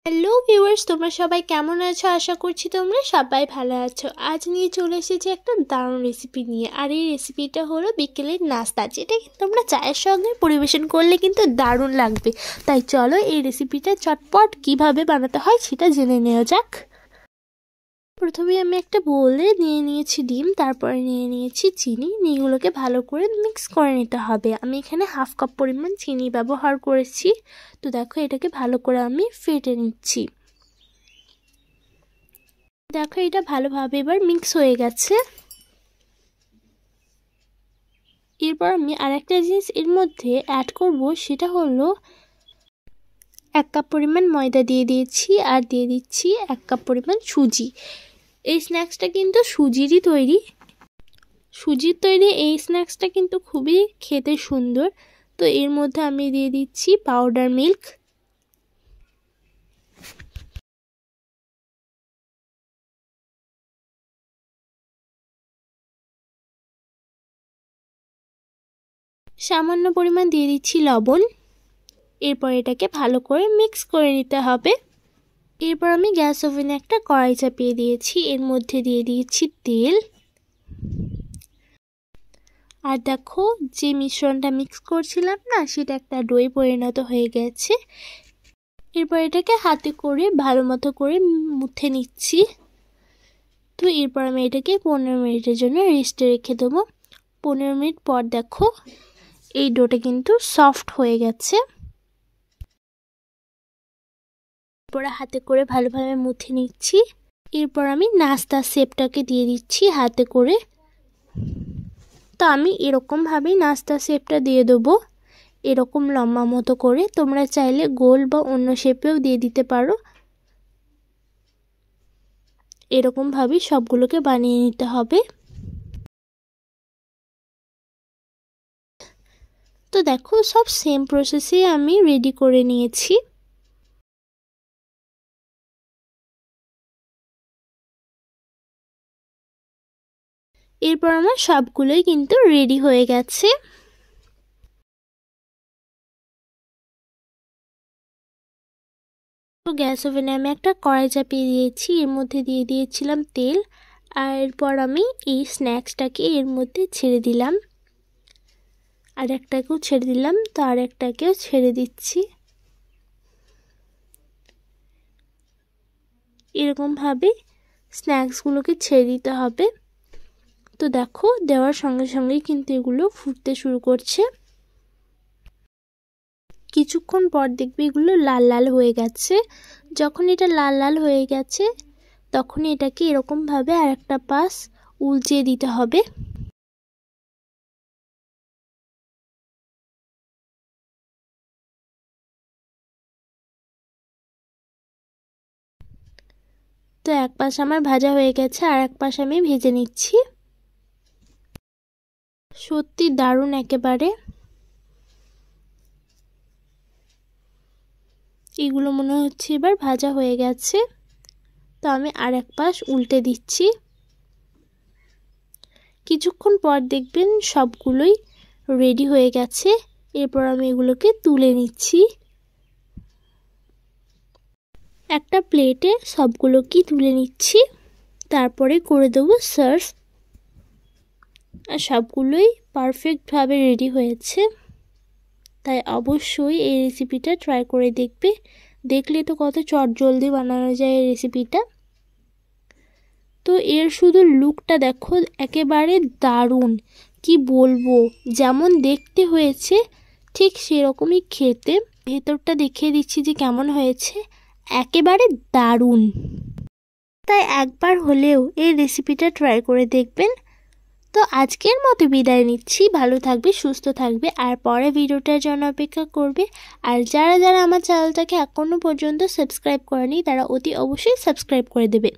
Hello viewers, তোমরা সবাই কেমন আছো? আশা করছি তোমরা সবাই ভালো আছো। আজ নিয়ে চলে এসেছি একটা দারুণ রেসিপি নিয়ে। আর এই রেসিপিটা হলো বিকেলের নাস্তা, যেটা তোমরা চায়ের সঙ্গে পরিবেশন করলে কিন্তু দারুণ লাগবে। তাই চলো এই রেসিপিটা চটপট কিভাবে বানাতে হয় সেটা জেনে নেওয়া যাক। প্রথমে আমি একটা বোলে নিয়ে নিয়েছি ডিম, তারপরে নিয়ে নিয়েছি চিনি। এগুলোকে ভালো করে মিক্স করে নিতে হবে। আমি এখানে হাফ কাপ পরিমাণ চিনি ব্যবহার করেছি। তো দেখো, এটাকে ভালো করে আমি ফেটে নিচ্ছি। দেখো, এটা ভালোভাবে এবার মিক্স হয়ে গেছে। এরপর আমি আরেকটা জিনিস এর মধ্যে অ্যাড করব, সেটা হলো 1 কাপ পরিমাণ ময়দা দিয়ে দিয়েছি, আর দিয়ে দিচ্ছি 1 কাপ পরিমাণ সুজি। এই স্ন্যাক্সটা কিন্তু সুজিরই তৈরি। সুজির তৈরি এই স্ন্যাক্সটা কিন্তু খুবই খেতে সুন্দর। তো এর মধ্যে আমি দিয়ে দিচ্ছি পাউডার মিল্ক। সামান্য পরিমাণ দিয়ে দিচ্ছি লবণ। এরপর এটাকে ভালো করে মিক্স করে নিতে হবে। এরপর আমি গ্যাস ওভেনে একটা কড়াই চাপিয়ে দিয়েছি। এর মধ্যে দিয়ে দিয়েছি তেল। আর দেখো, যে মিশ্রণটা মিক্স করছিলাম না, সেটা একটা ডোয়ে পরিণত হয়ে গেছে। এরপর এটাকে হাতে করে ভালো মতো করে মুথে নিচ্ছি। তো এরপর আমি এটাকে 15 মিনিটের জন্য রেস্টে রেখে দেবো। 15 মিনিট পর দেখো, এই ডোটা কিন্তু সফট হয়ে গেছে। এরপর হাতে করে ভালোভাবে মুথে নিচ্ছি। এরপর আমি নাস্তা শেপটাকে দিয়ে দিচ্ছি হাতে করে। তো আমি এরকমভাবেই নাস্তা শেপটা দিয়ে দেবো, এরকম লম্বা মতো করে। তোমরা চাইলে গোল বা অন্য শেপেও দিয়ে দিতে পারো। এরকমভাবেই সবগুলোকে বানিয়ে নিতে হবে। তো দেখো, সব সেম প্রসেসে আমি রেডি করে নিয়েছি। এরপর আমার সবগুলোই কিন্তু রেডি হয়ে গেছে। তো গ্যাস ওভেনে আমি একটা কড়াই চাপিয়ে দিয়েছি। এর মধ্যে দিয়ে দিয়েছিলাম তেল। আর এরপর আমি এই স্ন্যাক্সটাকে এর মধ্যে ছেড়ে দিলাম। আর একটাকেও ছেড়ে দিলাম। তো আর একটাকেও ছেড়ে দিচ্ছি। এরকমভাবে স্ন্যাক্সগুলোকে ছেড়ে দিতে হবে। তো দেখো, দেওয়ার সঙ্গে সঙ্গেই কিন্তু এগুলো ফুটতে শুরু করছে। কিছুক্ষণ পর দেখবে এগুলো লাল লাল হয়ে গেছে। যখন এটা লাল লাল হয়ে গেছে, তখন এটাকে এরকমভাবে আর একটা পাশ উল্টে দিতে হবে। তো এক পাশ আমার ভাজা হয়ে গেছে, আর এক পাশ আমি ভেজে নিচ্ছি। সত্যি দারুণ একেবারে। এগুলো মনে হচ্ছে এবার ভাজা হয়ে গেছে। তো আমি আর এক পাশ উল্টে দিচ্ছি। কিছুক্ষণ পর দেখবেন সবগুলোই রেডি হয়ে গেছে। এরপর আমি এগুলোকে তুলে নিচ্ছি। একটা প্লেটে সবগুলোকেই তুলে নিচ্ছি। তারপরে করে দেবো সার্ভ। আর সবগুলোই পারফেক্টভাবে রেডি হয়েছে। তাই অবশ্যই এই রেসিপিটা ট্রাই করে দেখবে। দেখলে তো কত চটজলদি বানানো যায় এই রেসিপিটা। তো এর শুধু লুকটা দেখো, একেবারে দারুণ। কি বলবো, যেমন দেখতে হয়েছে ঠিক সেরকমই খেতে। ভেতরটা দেখিয়ে দিচ্ছি যে কেমন হয়েছে। একেবারে দারুণ। তাই একবার হলেও এই রেসিপিটা ট্রাই করে দেখবেন। তো আজকের মতো বিদায় নিচ্ছি। ভালো থাকবে, সুস্থ থাকবে, আর পরে ভিডিওটার জন্য অপেক্ষা করবে। আর যারা যারা আমার চ্যানেলটাকে এখনো পর্যন্ত সাবস্ক্রাইব করেনি, তারা অতি অবশ্যই সাবস্ক্রাইব করে দেবে।